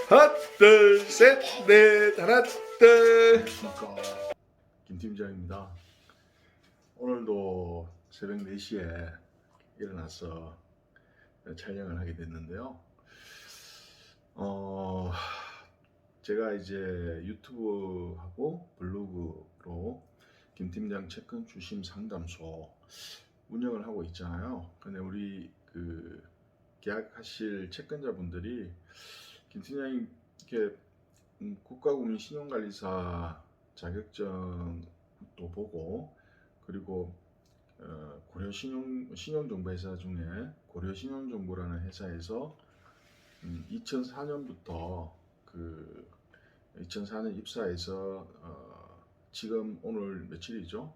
하나 둘셋넷 하나 둘. 김 팀장입니다. 오늘도 새벽 4시에 일어나서 촬영을 하게 됐는데요. 제가 이제 유튜브하고 블로그로 김 팀장 채권 주심 상담소 운영을 하고 있잖아요. 근데 우리 그 계약하실 채권자분들이 김 팀장이 이렇게 국가국민 신용관리사 자격증도 보고, 그리고 고려 신용정보회사 중에 고려 신용정보라는 회사에서 2004년부터 2004년 입사해서 지금 오늘 며칠이죠?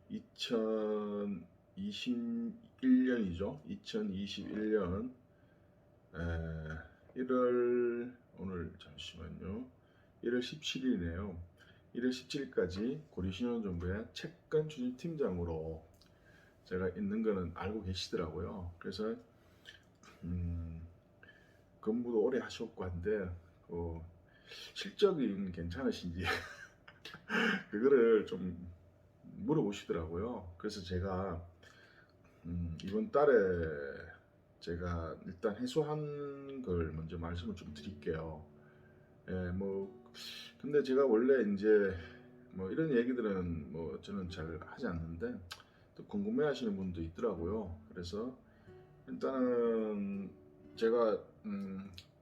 2021년이죠. 2021년 1월 오늘 잠시만요. 1월 17일이네요. 1월 17일까지 고려신용정보의 채권 추진팀장으로 제가 있는 거는 알고 계시더라고요. 그래서 근무도 오래 하셨고 한데 실적이 괜찮으신지 그거를 좀 물어보시더라고요. 그래서 제가 이번 달에 제가 일단 해소한 걸 먼저 말씀을 좀 드릴게요. 근데 제가 원래 이제 이런 얘기들은 저는 잘 하지 않는데 또 궁금해하시는 분도 있더라고요. 그래서 일단은 제가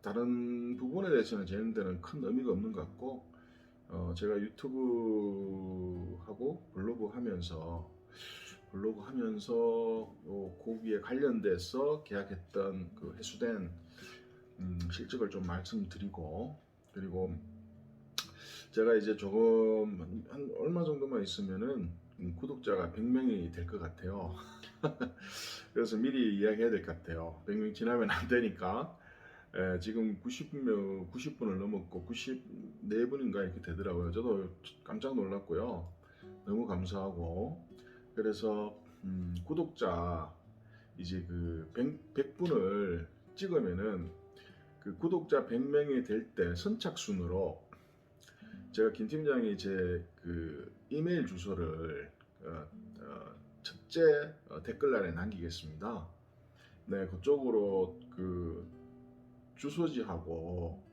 다른 부분에 대해서는 제 데는 큰 의미가 없는 것 같고, 제가 유튜브하고 블로그 하면서 거기에 관련돼서 계약했던 그 회수된 실적을 좀 말씀드리고, 그리고 제가 이제 조금 한 얼마 정도만 있으면은 구독자가 100명이 될 것 같아요. 그래서 미리 이야기해야 될 것 같아요. 100명 지나면 안 되니까. 지금 90분을 넘었고 94분인가 이렇게 되더라고요. 저도 깜짝 놀랐고요. 너무 감사하고, 그래서 구독자 이제 그 100분을 찍으면은 그 구독자 100명이 될 때 선착순으로 제가 김 팀장이 제 그 이메일 주소를 첫째 댓글란에 남기겠습니다. 네, 그쪽으로 그 주소지하고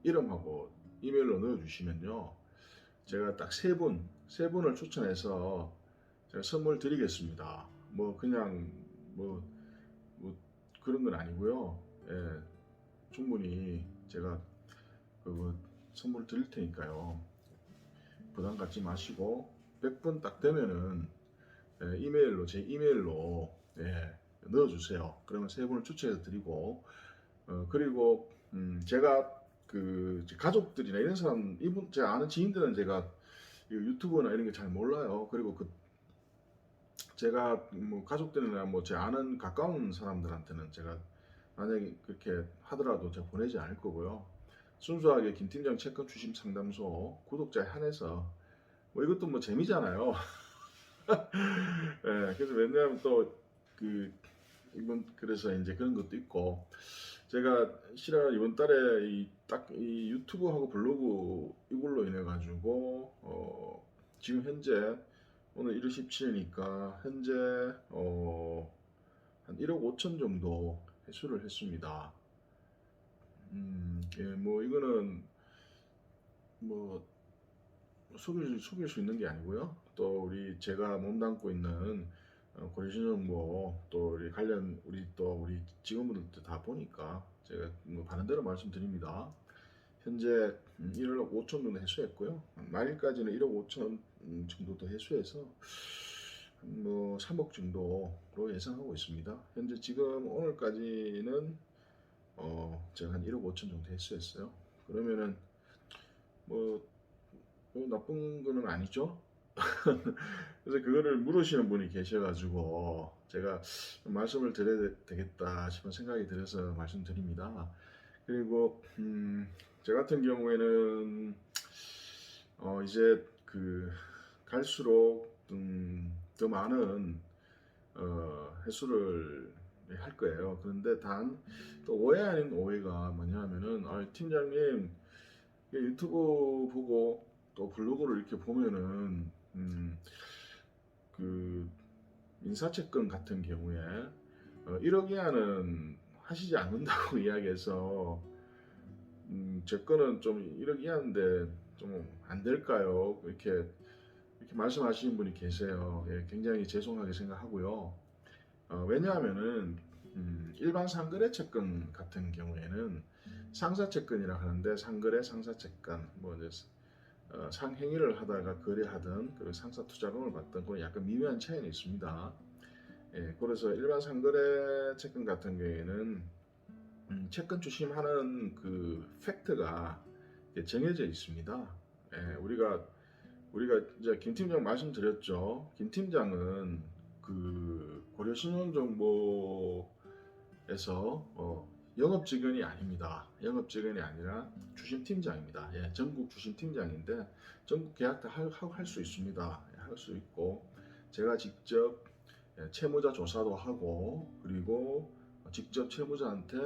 이름하고 이메일로 넣어주시면요, 제가 딱 세 분을 추천해서 제가 선물 드리겠습니다. 그냥 그런 건 아니고요. 예, 충분히 제가 선물 드릴 테니까요. 부담 갖지 마시고 100분 딱 되면은 제 이메일로 넣어주세요. 그러면 세 분을 추천해서 드리고, 그리고 제가 그 가족들이나 이런 사람, 제가 아는 지인들은 제가 유튜브나 이런 게 잘 몰라요. 그리고 제가 가족들이나 제 아는 가까운 사람들한테는 제가 만약에 그렇게 하더라도 제가 보내지 않을 거고요. 순수하게 김팀장 채권 주심 상담소 구독자에 한해서 이것도 재미잖아요. 그래서 왜냐하면 또 그래서 이제 그런 것도 있고, 제가 실은 이번 달에 딱 이 유튜브하고 블로그 이걸로 인해 가지고 지금 현재 오늘 1월 17일이니까 현재 한 1억 5천 정도 회수를 했습니다. 이거는 속일 수 있는 게 아니고요. 또 제가 몸담고 있는 고려신용보, 또 우리 직원분들도 다 보니까 제가 바른 대로 말씀드립니다. 현재 1억 5천 정도 회수했고요. 말일까지는 1억 5천 정도 더 회수해서 3억 정도로 예상하고 있습니다. 현재 지금 오늘까지는 제가 한 1억 5천 정도 회수했어요. 그러면은 나쁜 거는 아니죠. 그래서 그거를 물으시는 분이 계셔가지고 제가 말씀을 드려야 되겠다 싶은 생각이 들어서 말씀드립니다. 그리고 저 같은 경우에는 이제 갈수록 더 많은 회수를 할 거예요. 그런데 단 또 오해 아닌 오해가 뭐냐면은 팀장님 유튜브 보고 또 블로그를 이렇게 보면은 그 인사채권 같은 경우에 1억 이하는 하시지 않는다고 이야기해서 제 거는 좀 1억 이하인데 좀 안 될까요? 이렇게 말씀하시는 분이 계세요. 예, 굉장히 죄송하게 생각하고요. 왜냐하면은 일반 상거래 채권 같은 경우에는 상사채권이라 하는데 상거래 상사채권 뭐 이제 상행위를 하다가 거래하던 그 상사 투자금을 받던 그런 약간 미묘한 차이는 있습니다. 예, 그래서 일반 상거래 채권 같은 경우에는 채권 추심하는 그 팩트가 정해져 있습니다. 예, 우리가 이제 김 팀장 말씀드렸죠. 김 팀장은 그 고려신용정보에서 영업 직원이 아닙니다. 영업 직원이 아니라 주심 팀장입니다. 예, 전국 주심 팀장인데 전국 계약 다 할 수 있습니다. 예, 할 수 있고 제가 직접 채무자 조사도 하고 그리고 직접 채무자한테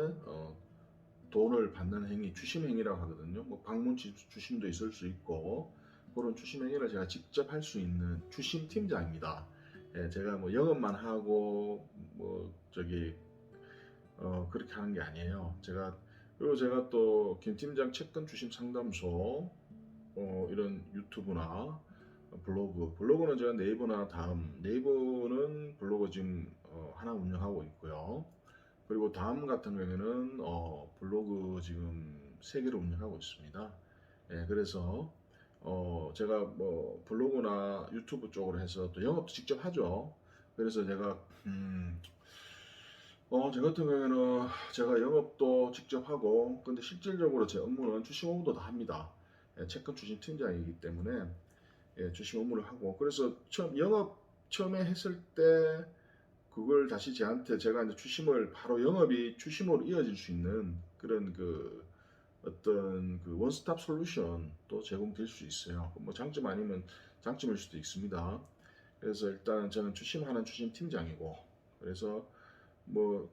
돈을 받는 행위, 추심 행위라고 하거든요. 뭐 방문 추심도 있을 수 있고 그런 추심 행위를 제가 직접 할 수 있는 추심 팀장입니다. 예, 제가 뭐 영업만 하고 뭐 저기 그렇게 하는 게 아니에요. 그리고 제가 또 김 팀장 채권 추심 상담소 이런 유튜브나 블로그는 제가 네이버나 네이버는 블로그 지금 하나 운영하고 있고요. 그리고 다음 같은 경우에는 블로그 지금 3개를 운영하고 있습니다. 예, 그래서 제가 뭐 블로그나 유튜브 쪽으로 해서 또 영업도 직접 하죠. 그래서 제 같은 경우에는 제가 영업도 직접 하고 근데 실질적으로 제 업무는 주식 업무도 다 합니다. 예, 채권 추진 팀장이기 때문에 예, 주식 업무를 하고 그래서 처음에 했을 때 그걸 다시 제가 이제 추심을 바로 영업이 추심으로 이어질 수 있는 그런 그 어떤 그 원스톱 솔루션도 제공될 수 있어요. 뭐 장점 아니면 장점일 수도 있습니다. 그래서 일단 저는 추심하는 추심 팀장이고 그래서 뭐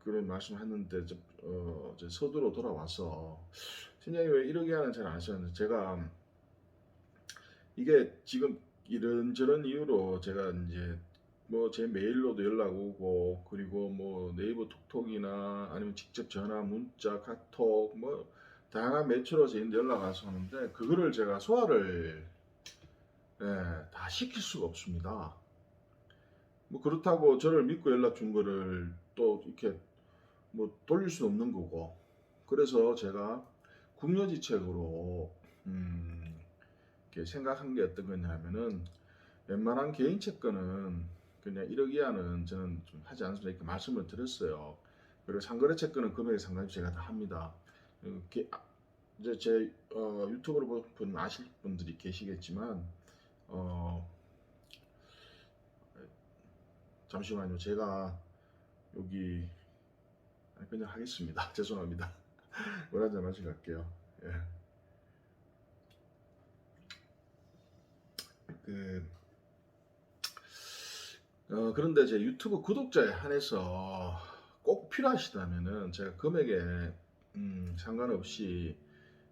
그런 말씀하는데 저 서두로 돌아와서 팀장님 왜 1억 이하는 잘 안 하셨는데 제가 이게 지금 이런저런 이유로 제가 이제 뭐 제 메일로도 연락 오고 그리고 뭐 네이버 톡톡이나 아니면 직접 전화, 문자, 카톡 뭐 다양한 매체로 연락 와서 하는데 그거를 제가 소화를 다 시킬 수가 없습니다. 뭐 그렇다고 저를 믿고 연락 준 거를 또 이렇게 뭐 돌릴 수 없는 거고 그래서 제가 궁여지책으로 이렇게 생각한 게 어떤 거냐면은 웬만한 개인 채권은 그냥 1억 이하는 저는 좀 하지 않습니다. 이렇게 말씀을 드렸어요. 그리고 상거래 채권은 금액이 상당히 제가 다 합니다. 이제 제 유튜브를 보면 아실 분들이 계시겠지만 잠시만요. 제가 여기 그냥 하겠습니다. 죄송합니다. 물 한잔 마시고 갈게요. 예. 그런데 제 유튜브 구독자에 한해서 꼭 필요하시다면은 제가 금액에 상관없이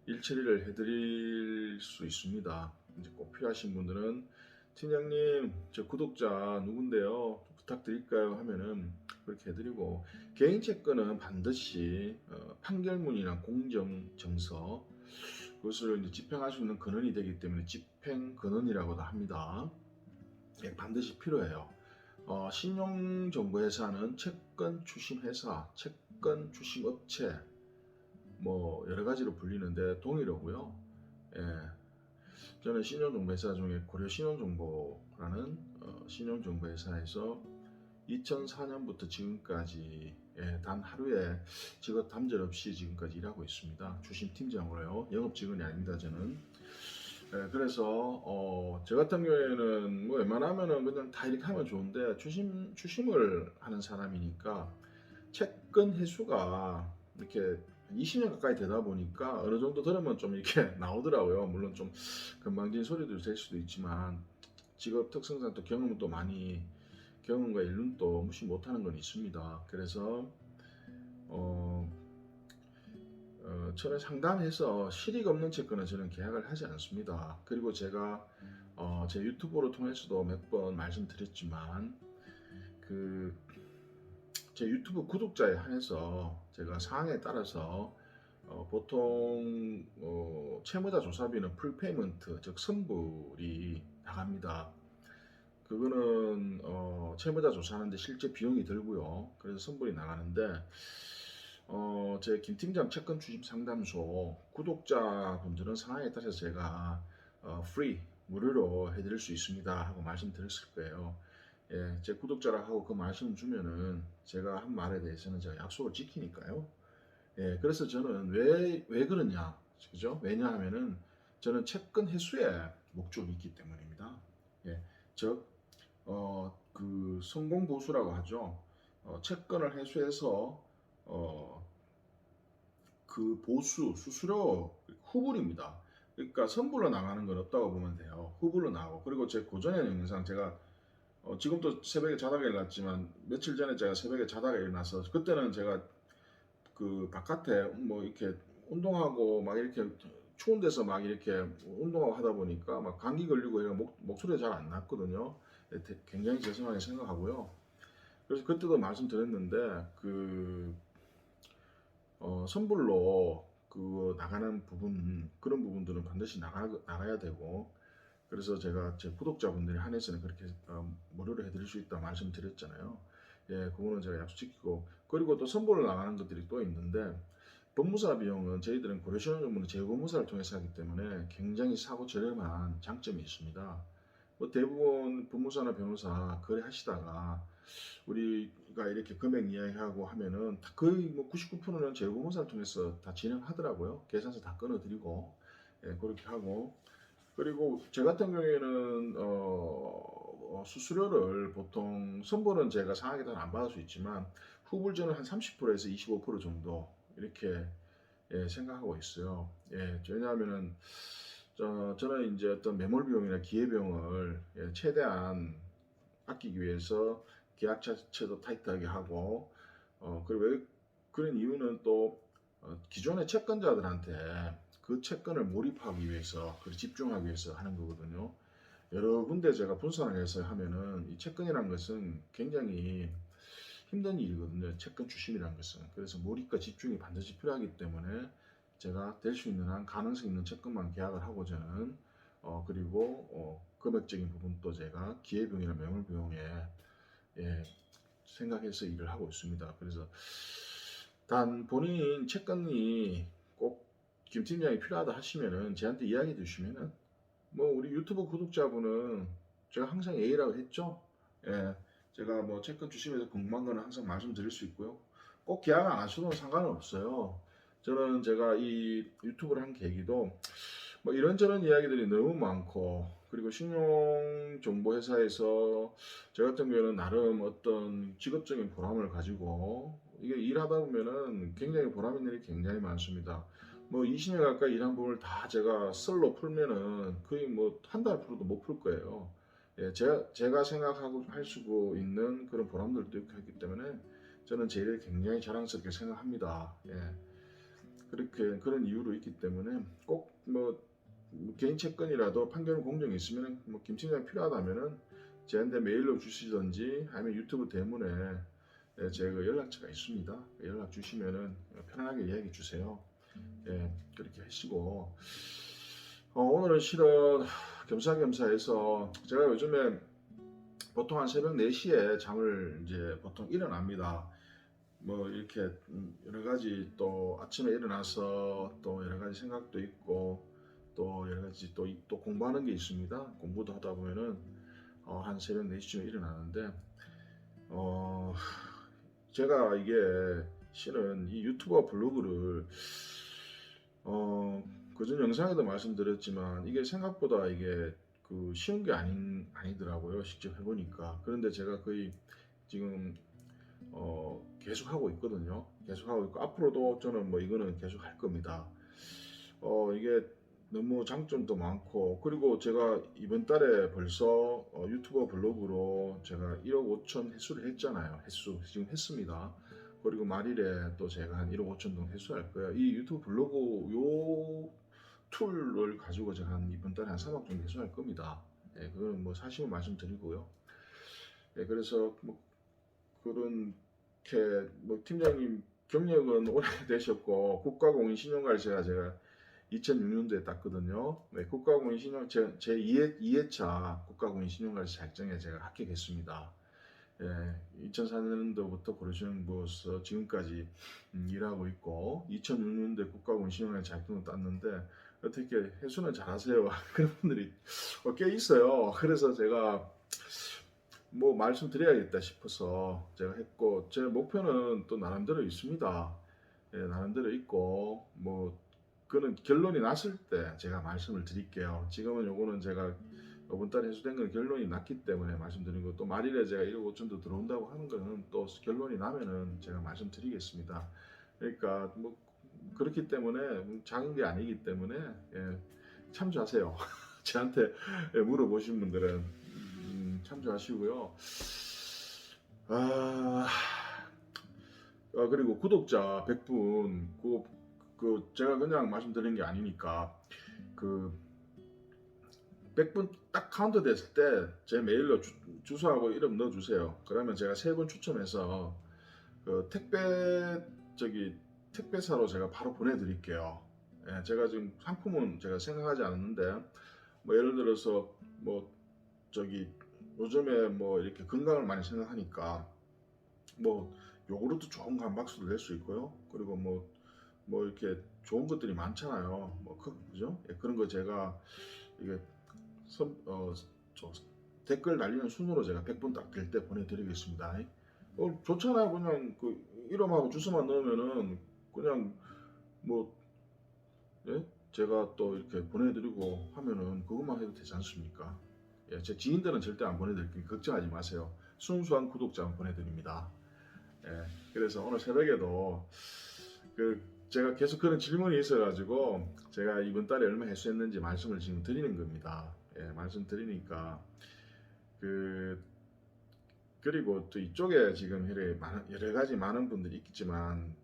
일처리를 해드릴 수 있습니다. 이제 꼭 필요하신 분들은 팀장님 저 구독자 누군데요 부탁드릴까요 하면은 그렇게 해드리고 개인 채권은 반드시 판결문이나 공정 정서 그것을 이제 집행할 수 있는 근원이 되기 때문에 집행 근원이라고도 합니다. 예, 반드시 필요해요. 신용정보회사는 채권 추심회사, 채권 추심업체 뭐 여러 가지로 불리는데 동일하고요. 예, 저는 신용정보회사 중에 고려신용정보라는 신용정보회사에서 2004년부터 지금까지 단 하루에 직업 단절 없이 지금까지 일하고 있습니다. 추심팀장으로요. 영업직원이 아닙니다. 저는. 그래서 저 같은 경우에는 뭐 웬만하면은 그냥 다 이렇게 하면 좋은데 추심을 하는 사람이니까 채권 회수가 이렇게 20년 가까이 되다 보니까 어느 정도 들으면 좀 이렇게 나오더라고요. 물론 좀 건방진 소리도 될 수도 있지만 직업 특성상 또 경험은 또 많이 경험과 연륜도 무시 못하는 건 있습니다. 그래서 저는 상담해서 실익 없는 채권은 저는 계약을 하지 않습니다. 그리고 제가 제 유튜브를 통해서도 몇 번 말씀드렸지만 그 제 유튜브 구독자에 한해서 제가 사항에 따라서 보통 채무자 조사비는 풀페이먼트 즉 선불이 나갑니다. 그거는 채무자 조사하는데 실제 비용이 들고요. 그래서 선불이 나가는데 제 김팀장 채권 추심 상담소 구독자분들은 상황에 따라서 제가 free 무료로 해드릴 수 있습니다 하고 말씀드렸을 거예요. 예, 제 구독자라 하고 그 말씀 주면은 제가 한 말에 대해서는 제가 약속을 지키니까요. 예, 그래서 저는 왜 그러냐, 그죠? 왜냐하면은 저는 채권 회수에 목적이 있기 때문입니다. 예, 즉, 그 성공 보수라고 하죠. 채권을 회수해서 그 보수 수수료 후불입니다. 그러니까 선불로 나가는 건 없다고 보면 돼요. 후불로 나가고 그리고 제 고전의 영상 제가 지금도 새벽에 자다가 일어났지만 며칠 전에 제가 새벽에 자다가 일어나서 그때는 제가 그 바깥에 뭐 이렇게 운동하고 막 이렇게 추운 데서 막 이렇게 운동하고 하다 보니까 막 감기 걸리고 이런 목소리가 잘 안 났거든요. 굉장히 죄송하게 생각하고요. 그래서 그때도 말씀드렸는데 그 선불로 그 나가는 부분 그런 부분들은 반드시 나가야 되고 그래서 제가 제 구독자분들이 한해서는 그렇게 무료로 해드릴 수 있다 말씀드렸잖아요. 예, 그거는 제가 약속 지키고 그리고 또 선보를 나가는 것들이 또 있는데 법무사 비용은 저희들은 고려신용정보는 재무사를 통해서 하기 때문에 굉장히 사고 저렴한 장점이 있습니다. 뭐 대부분 법무사나 변호사 거래하시다가 우리가 이렇게 금액 이야기하고 하면은 거의 뭐 99%는 재무사를 통해서 다 진행하더라고요. 계산서 다 끊어드리고 예, 그렇게 하고 그리고 저 같은 경우에는 수수료를 보통 선불은 제가 상하게 안 받을 수 있지만 후불제는 한 30%에서 25% 정도 이렇게 예, 생각하고 있어요. 예, 왜냐하면은 저는 이제 어떤 매몰 비용이나 기회 비용을 예, 최대한 아끼기 위해서 계약 자체도 타이트하게 하고 그리고 왜 그런 이유는 또 기존의 채권자들한테 그 채권을 몰입하기 위해서 그리고 집중하기 위해서 하는 거거든요. 여러 군데 제가 분산을 해서 하면은 이 채권이라는 것은 굉장히 힘든 일이거든요. 채권 추심이라는 것은. 그래서 몰입과 집중이 반드시 필요하기 때문에 제가 될 수 있는 한 가능성 있는 채권만 계약을 하고 저는 그리고 금액적인 부분도 제가 기회비용이나 매몰비용에 예, 생각해서 일을 하고 있습니다. 그래서 단 본인 채권이 꼭 김 팀장이 필요하다 하시면은 저한테 이야기 주시면은 뭐 우리 유튜브 구독자분은 제가 항상 A라고 했죠. 예, 제가 뭐 채권 주시면서 궁금한 거는 항상 말씀드릴 수 있고요. 꼭 계약 안 하셔도 상관은 없어요. 저는 제가 이 유튜브를 한 계기도 뭐 이런저런 이야기들이 너무 많고 그리고 신용정보회사에서 저 같은 경우에는 나름 어떤 직업적인 보람을 가지고 이게 일하다 보면은 굉장히 보람 있는 일이 굉장히 많습니다. 뭐 20년 가까이 일한 부분을 다 제가 썰로 풀면은 거의 뭐 한 달 풀어도 못 풀 거예요. 예, 제가 생각하고 할 수 있는 그런 보람들도 있고 했기 때문에 저는 제 일을 굉장히 자랑스럽게 생각합니다. 예, 그렇게 그런 이유로 있기 때문에 꼭 뭐 개인 채권이라도 판결은 공정이 있으면 뭐 김팀장 필요하다면은 저한테 메일로 주시든지 아니면 유튜브 대문에 예, 제가 연락처가 있습니다. 연락 주시면은 편안하게 이야기 주세요. 예, 그렇게 하시고 오늘은 실은 겸사겸사해서 제가 요즘에 보통 한 새벽 4시에 잠을 이제 보통 일어납니다. 뭐 이렇게 여러 가지 또 아침에 일어나서 또 여러 가지 생각도 있고 또 여러 가지 또 공부하는 게 있습니다. 공부도 하다 보면은 한 새벽 4시쯤에 일어나는데 어 제가 이게 실은 이 유튜버 블로그를 그전 영상에도 말씀드렸지만 이게 생각보다 이게 그 쉬운 게 아니더라고요. 직접 해보니까. 그런데 제가 거의 지금 계속 하고 있거든요. 계속 하고 있고 앞으로도 저는 뭐 이거는 계속 할 겁니다. 이게 너무 장점도 많고, 그리고 제가 이번 달에 벌써 유튜버 블로그로 제가 1억 5천 회수를 했잖아요. 횟수 지금 했습니다. 그리고 말일에 또 제가 한 1억 5천 동 회수할 거예요. 이 유튜브 블로그 요 툴을 가지고 제가 한 이번 달에 한 3억 정도 회수할 겁니다. 예, 그건 뭐 사실을 말씀드리고요. 예, 그래서 뭐 그렇게 뭐 팀장님 경력은 오래되셨고 국가공인신용관리사 제가 2006년도에 땄거든요. 네, 국가공인신용 제 2회차 국가공인신용관리사 자격증에 제가 합격했습니다. 예, 2004년도부터 고려신용부에서 지금까지 일하고 있고 2006년도에 국가공인신용관리사 자격증을 땄는데 어떻게 회수는 잘하세요? 그런 분들이 꽤 있어요. 그래서 제가 뭐 말씀드려야겠다 싶어서 제가 했고 제 목표는 또 나름대로 있습니다. 예, 나름대로 있고 뭐 그는 결론이 났을 때 제가 말씀을 드릴게요. 지금은 요거는 제가 이번 달에 해소된 건 결론이 났기 때문에 말씀드리고 또 말일에 제가 1억 5천도 들어온다고 하는 거는 또 결론이 나면은 제가 말씀드리겠습니다. 그러니까 뭐 그렇기 때문에 작은 게 아니기 때문에 예, 참조하세요. 저한테 물어보신 분들은 참조하시고요. 아, 그리고 구독자 100분 그 제가 그냥 말씀드린 게 아니니까 그 100분 딱 카운트 됐을 때 제 메일로 주소하고 이름 넣어주세요. 그러면 제가 3분 추첨해서 그 택배사로 제가 바로 보내드릴게요. 예, 제가 지금 상품은 제가 생각하지 않았는데 뭐 예를 들어서 뭐 저기 요즘에 뭐 이렇게 건강을 많이 생각하니까 뭐 요구르트 좋은 거 한 박스도 낼 수 있고요. 그리고 뭐 이렇게 좋은 것들이 많잖아요. 뭐 그죠? 예, 그런 거 제가 이게 저 댓글 달리는 순으로 제가 100분 딱 될 때 보내드리겠습니다. 좋잖아요. 그냥 그 이름하고 주소만 넣으면은 그냥 뭐 예? 제가 또 이렇게 보내드리고 하면은 그것만 해도 되지 않습니까? 예, 제 지인들은 절대 안 보내드릴게요. 걱정하지 마세요. 순수한 구독자만 보내드립니다. 예, 그래서 오늘 새벽에도 그 제가 계속 그런 질문이 있어가지고 제가 이번 달에 얼마 회수했는지 말씀을 지금 드리는 겁니다. 예, 말씀드리니까 그리고 또 이쪽에 지금 여러 가지 많은 분들이 있겠지만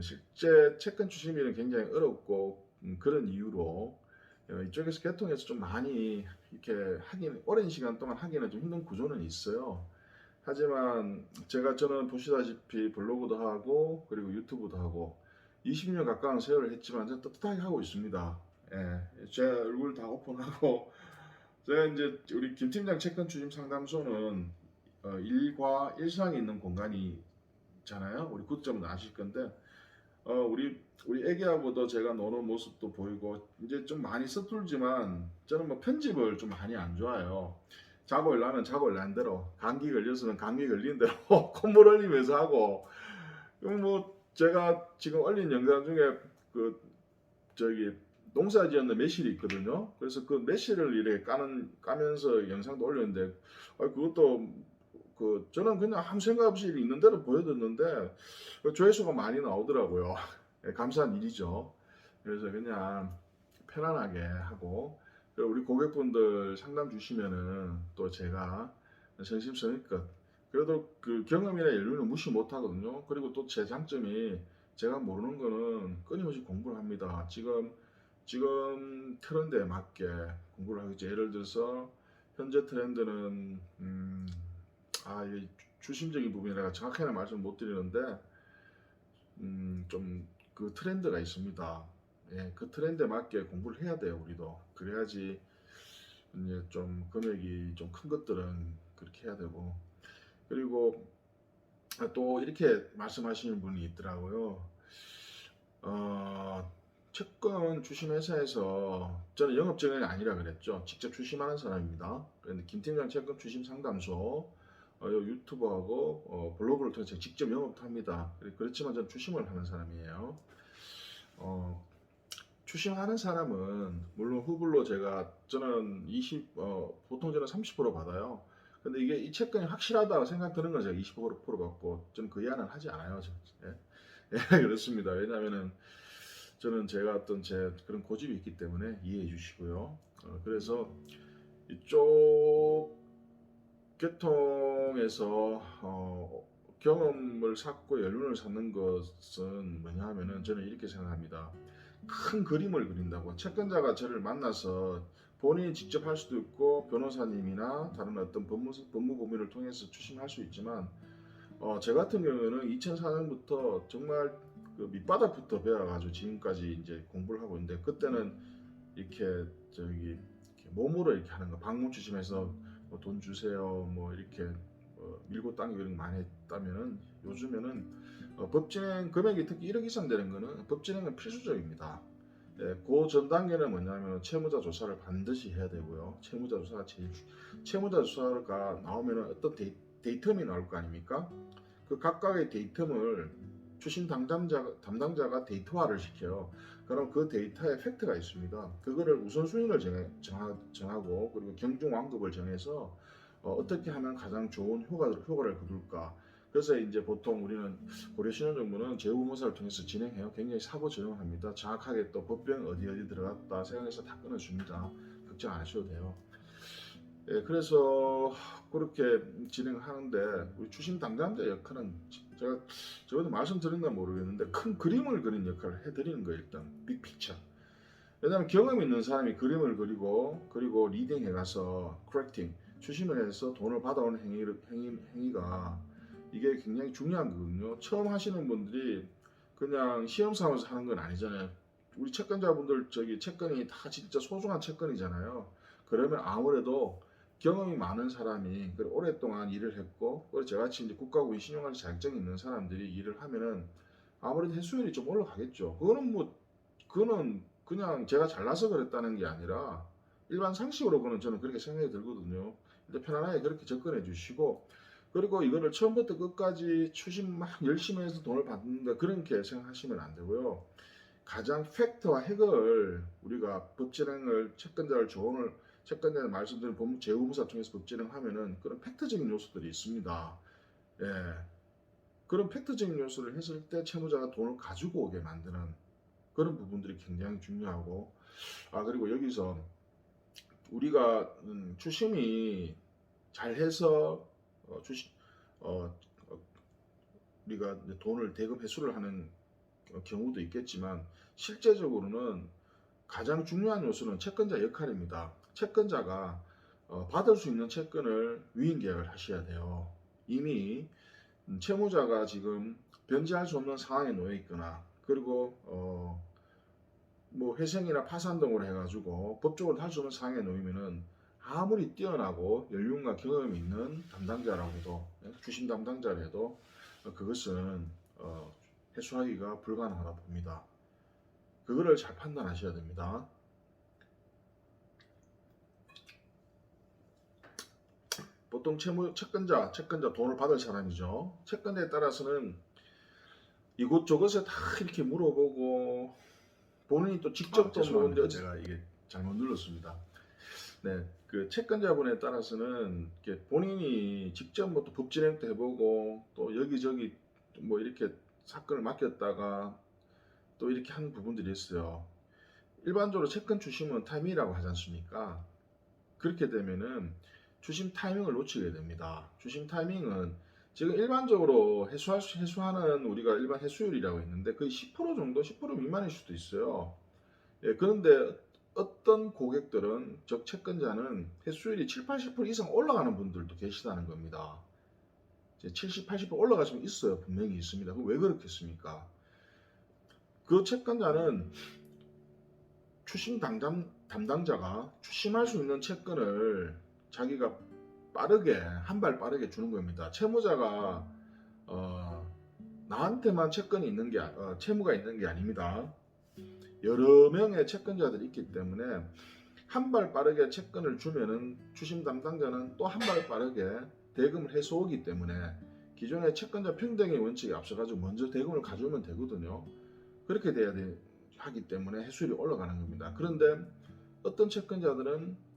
실제 채권 추심일은 굉장히 어렵고 그런 이유로 이쪽에서 개통해서 좀 많이 이렇게 하긴 오랜 시간 동안 하기는 좀 힘든 구조는 있어요. 하지만 저는 보시다시피 블로그도 하고 그리고 유튜브도 하고 20년 가까운 세월을 했지만 제가 떳떳하게 하고 있습니다. 예, 제 얼굴 다 오픈하고 제가 이제 우리 김 팀장 채권 추심 상담소는 일과 일상이 있는 공간이잖아요. 우리 구독자분들 아실 건데 우리 애기하고도 제가 노는 모습도 보이고 이제 좀 많이 서툴지만 저는 뭐 편집을 좀 많이 안 좋아해요. 자고 일하면 자고 일하는 대로 감기 걸렸으면 감기 걸린 대로 콧물 흘리면서 하고 뭐 제가 지금 올린 영상 중에 그 저기 농사 지었는 매실이 있거든요. 그래서 그 매실을 이렇게 까면서 영상도 올렸는데 그것도 저는 그냥 아무 생각 없이 있는 대로 보여줬는데 조회수가 많이 나오더라고요. 감사한 일이죠. 그래서 그냥 편안하게 하고 우리 고객분들 상담 주시면은 또 제가 성심성의껏 그래도 그 경험이나 연륜을 무시 못 하거든요. 그리고 또 제 장점이 제가 모르는 거는 끊임없이 공부를 합니다. 지금 트렌드에 맞게 공부를 하겠죠. 예를 들어서 현재 트렌드는 이 주심적인 부분이 내가 정확하게 말씀 못 드리는데 좀 그 트렌드가 있습니다. 예, 그 트렌드에 맞게 공부를 해야 돼요, 우리도. 그래야지 이제 좀 금액이 좀 큰 것들은 그렇게 해야 되고. 그리고 또 이렇게 말씀하시는 분이 있더라고요. 채권 추심 회사에서 저는 영업증이 아니라 그랬죠. 직접 추심하는 사람입니다. 그런데 김팀장 채권 추심 상담소 유튜브하고 블로그를 통해서 직접 영업도 합니다. 그렇지만 저는 추심을 하는 사람이에요. 추심하는 사람은 물론 후불로 저는 보통 저는 30% 받아요. 근데 이게 이 채권이 확실하다고 생각드는 건 제가 20% 받고 좀 그 이하는 하지 않아요. 예? 예, 그렇습니다. 왜냐면은 저는 제가 어떤 제 그런 고집이 있기 때문에 이해해 주시고요. 그래서 이쪽 계통에서 경험을 쌓고 연륜을 쌓는 것은 뭐냐 하면은 저는 이렇게 생각합니다. 큰 그림을 그린다고. 채권자가 저를 만나서 본인이 직접 할 수도 있고 변호사님이나 다른 어떤 법무법인을 통해서 추심할 수 있지만 제 같은 경우에는 2004년부터 정말 그 밑바닥부터 배워가지고 지금까지 이제 공부를 하고 있는데, 그때는 이렇게 저기 이렇게 몸으로 이렇게 하는 거, 방문 추심해서 뭐돈 주세요 뭐 이렇게 밀고 당기고 이런 거 많이 했다면은, 요즘에는 법진행 금액이 특히 1억 이상 되는 거는 법진행은 필수적입니다. 예, 그 전 단계는 뭐냐면 채무자 조사를 반드시 해야 되고요. 채무자 조사가 채무자 조사가 나오면은 어떤 데이텀이 나올 거 아닙니까? 그 각각의 데이텀을 추심 담당자가 데이터화를 시켜요. 그럼 그 데이터에 팩트가 있습니다. 그거를 우선순위를 정하고, 그리고 경중완급을 정해서 어떻게 하면 가장 좋은 효과를 거둘까. 그래서 이제 보통 우리는 고려신혼정부는 재우무사를 통해서 진행해요. 굉장히 사고 조용합니다. 정확하게 또 법령 어디 들어갔다 생각해서 다 끊어줍니다. 걱정 안 하셔도 돼요. 예, 그래서 그렇게 진행하는데, 우리 추심 담당자 역할은 제가 저번에 말씀드렸나 모르겠는데 큰 그림을 그리는 역할을 해드리는 거예요. 일단 빅픽처. 왜냐하면 경험 있는 사람이 그림을 그리고 리딩해 가서 커렉팅, 추심을 해서 돈을 받아오는 행위가 이게 굉장히 중요한 거거든요. 처음 하시는 분들이 그냥 시험 삼아서 하는 건 아니잖아요. 우리 채권자분들 채권이 다 진짜 소중한 채권이잖아요. 그러면 아무래도 경험이 많은 사람이 오랫동안 일을 했고, 그리고 저같이 이제 국가고시 신용관리 자격증이 있는 사람들이 일을 하면은 아무래도 해수율이 좀 올라가겠죠. 그거는 그냥 제가 잘나서 그랬다는 게 아니라 일반 상식으로 저는 그렇게 생각이 들거든요. 근데 편안하게 그렇게 접근해 주시고, 그리고 이거를 처음부터 끝까지 추심 막 열심히 해서 돈을 받는다 그렇게 생각하시면 안 되고요. 가장 팩트와 핵을 우리가 법진행을 채권자의 말씀드린 재무부사 통해서 법진행하면은 그런 팩트적인 요소들이 있습니다. 예, 그런 팩트적인 요소를 했을 때 채무자가 돈을 가지고 오게 만드는 그런 부분들이 굉장히 중요하고, 그리고 여기서 우리가 추심이 잘해서 추심 우리가 돈을 대금 회수를 하는 경우도 있겠지만, 실제적으로는 가장 중요한 요소는 채권자 역할입니다. 채권자가 받을 수 있는 채권을 위임 계약을 하셔야 돼요. 이미 채무자가 지금 변제할 수 없는 상황에 놓여 있거나, 그리고 뭐 회생이나 파산 등으로 해가지고 법적으로 할 수 없는 상황에 놓이면은 아무리 뛰어나고 연륜과 경험이 있는 담당자라고 해도, 주심 담당자라 해도 그것은 해소하기가 불가능하다 봅니다. 그거를 잘 판단하셔야 됩니다. 보통 채권자 돈을 받을 사람이죠. 채권자에 따라서는 이곳저곳에 다 이렇게 물어보고, 본인이 또 직접 또 죄송합니다. 제가 이게 잘못 눌렀습니다. 네, 그 채권자분에 따라서는 이렇게 본인이 직접 뭐 또 법진행도 해보고, 또 여기저기 뭐 이렇게 사건을 맡겼다가 또 이렇게 하는 부분들이 있어요. 일반적으로 채권 추심은 타이밍이라고 하지 않습니까? 그렇게 되면은 추심 타이밍을 놓치게 됩니다. 추심 타이밍은 지금 일반적으로 해수하는 우리가 일반 해수율이라고 있는데 거의 10% 정도, 10% 미만일 수도 있어요. 예, 그런데 어떤 고객들은, 즉 채권자는 해수율이 7, 80% 이상 올라가는 분들도 계시다는 겁니다. 70, 80% 올라갈 수 있어요. 분명히 있습니다. 그럼 왜 그렇겠습니까? 그 채권자는 추심 담당자가 추심할 수 있는 채권을 자기가 한 발 빠르게 주는 겁니다. 채무자가 나한테만 채무가 있는 게 아닙니다. 여러 명의 채권자들이 있기 때문에 한 발 빠르게 채권을 주면은 추심 담당자는 또 한 발 빠르게 대금을 해소하기 때문에 기존의 채권자 평등의 원칙에 앞서가지고 먼저 대금을 가져오면 되거든요. 그렇게 하기 때문에 해수율이 올라가는 겁니다. 그런데 어떤 채권자들은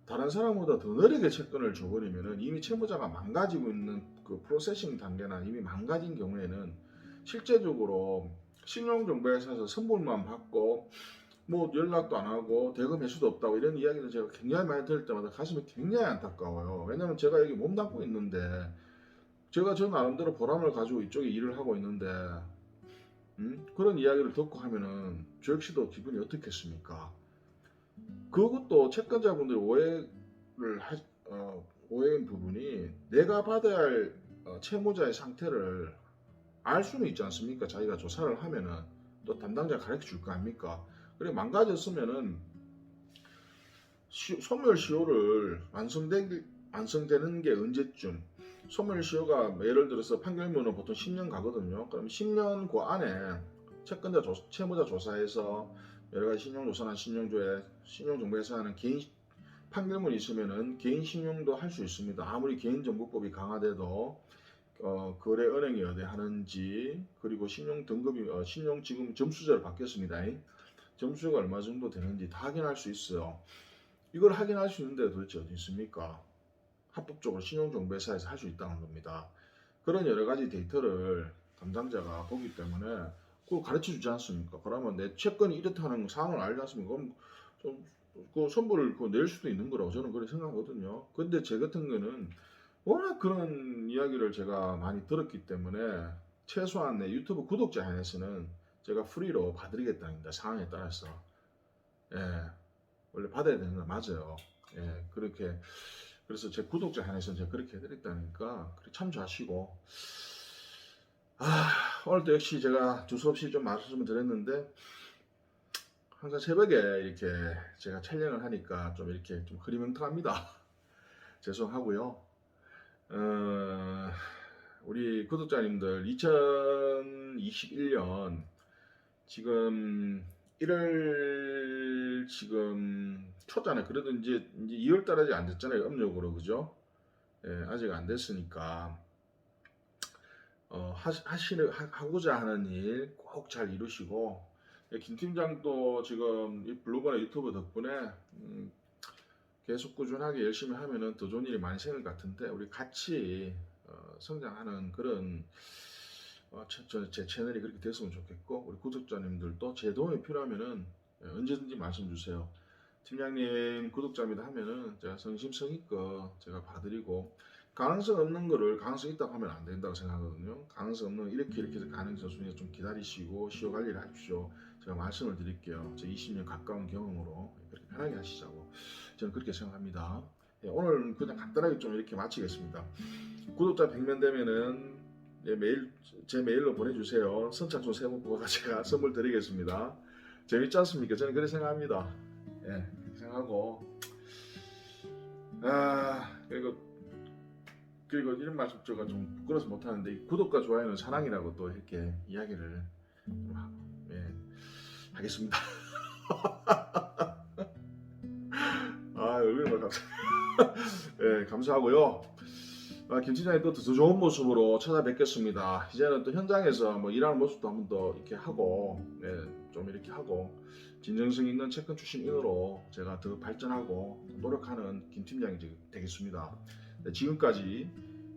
다른 사람보다 더 느리게 채권을 줘버리면은 이미 채무자가 망가지고 있는 그 프로세싱 단계나 이미 망가진 경우에는 실제적으로 신용정보회사에서 선물만 받고 뭐 연락도 안 하고 대금 회수도 없다고 이런 이야기를 제가 굉장히 많이 들을 때마다 가슴이 굉장히 안타까워요. 왜냐면 제가 여기 몸담고 있는데 제가 저 나름대로 보람을 가지고 이쪽에 일을 하고 있는데 그런 이야기를 듣고 하면은 저 역시도 기분이 어떻겠습니까? 그것도 채권자분들이 오해인 부분이 내가 받아야 할 채무자의 상태를 알 수는 있지 않습니까? 자기가 조사를 하면은 또 담당자가 가르쳐 줄 거 아닙니까? 그래 망가졌으면은 소멸시효를 완성되는 게 언제쯤? 소멸시효가 예를 들어서 판결문은 보통 10년 가거든요. 그럼 10년 그 안에 채무자 조사에서 여러 가지 신용조사나 신용정보에서 하는 개인 판결문이 있으면은 개인 신용도 할 수 있습니다. 아무리 개인정보법이 강화돼도 거래 은행이 어디 하는지 그리고 신용 등급이 신용 지금 점수제로 바뀌었습니다. 점수가 얼마 정도 되는지 다 확인할 수 있어요. 이걸 확인할 수 있는데 도대체 어디 있습니까? 합법적으로 신용정보회사에서 할 수 있다는 겁니다. 그런 여러 가지 데이터를 담당자가 보기 때문에 그걸 가르쳐 주지 않습니까? 그러면 내 채권이 이렇다는 상황을 알지 않습니까? 그럼 좀그 선불을 낼 수도 있는 거라고 저는 그렇게 생각하거든요. 근데 제 같은 거는 워낙 그런 이야기를 제가 많이 들었기 때문에 최소한 내 유튜브 구독자 한해서는 제가 프리로 봐드리겠다는 상황에 따라서 원래 받아야 되는 건 맞아요. 그렇게 그래서 제 구독자 한해서는 제가 그렇게 해드렸다니까 참조하시고 오늘도 역시 제가 두서없이 좀 말씀을 드렸는데 항상 새벽에 이렇게 제가 촬영을 하니까 좀 이렇게 좀 흐리멍텅합니다. 죄송하고요. 우리 구독자님들 2021년 지금 1월 지금 초잖아요. 그래도 이제 2월 달 아직 안 됐잖아요. 음력으로 그죠? 아직 안 됐으니까 하고자 하는 일 꼭 잘 이루시고 김 팀장도 지금 이 블로그나 유튜브 덕분에 계속 꾸준하게 열심히 하면은 더 좋은 일이 많이 생길 것 같은데 우리 같이 성장하는 그런 제 채널이 그렇게 됐으면 좋겠고 우리 구독자님들도 제 도움이 필요하면은 언제든지 말씀 주세요. 팀장님 구독자입니다 하면은 제가 성심성의껏 제가 봐드리고 가능성 없는 거를 가능성 있다고 하면 안 된다고 생각하거든요. 가능성 없는 거 이렇게 해서 가능성 순위에 좀 기다리시고 시효 관리를 하십시오. 제가 말씀을 드릴게요. 제 20년 가까운 경험으로 그렇게 편하게 하시자고 저는 그렇게 생각합니다. 오늘 그냥 간단하게 좀 이렇게 마치겠습니다. 구독자 100명 되면은 제 메일로 보내주세요. 선착순 3분 뽑아서 제가 선물 드리겠습니다. 재밌지 않습니까? 저는 그렇게 생각합니다. 그렇게 생각하고 그리고 이런 말씀 제가 좀 부끄러워서 못하는데 구독과 좋아요는 사랑이라고 또 이렇게 이야기를 하겠습니다. 얼굴이 감사합니다. 감사하고요. 김 팀장님 또 더 좋은 모습으로 찾아뵙겠습니다. 이제는 또 현장에서 뭐 일하는 모습도 한번 더 이렇게 하고 좀 이렇게 하고 진정성 있는 채권 출신인으로 제가 더 발전하고 노력하는 김 팀장이 되겠습니다. 지금까지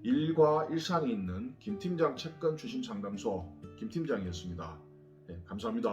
일과 일상이 있는 김 팀장 채권 출신 상담소 김 팀장이었습니다. 감사합니다.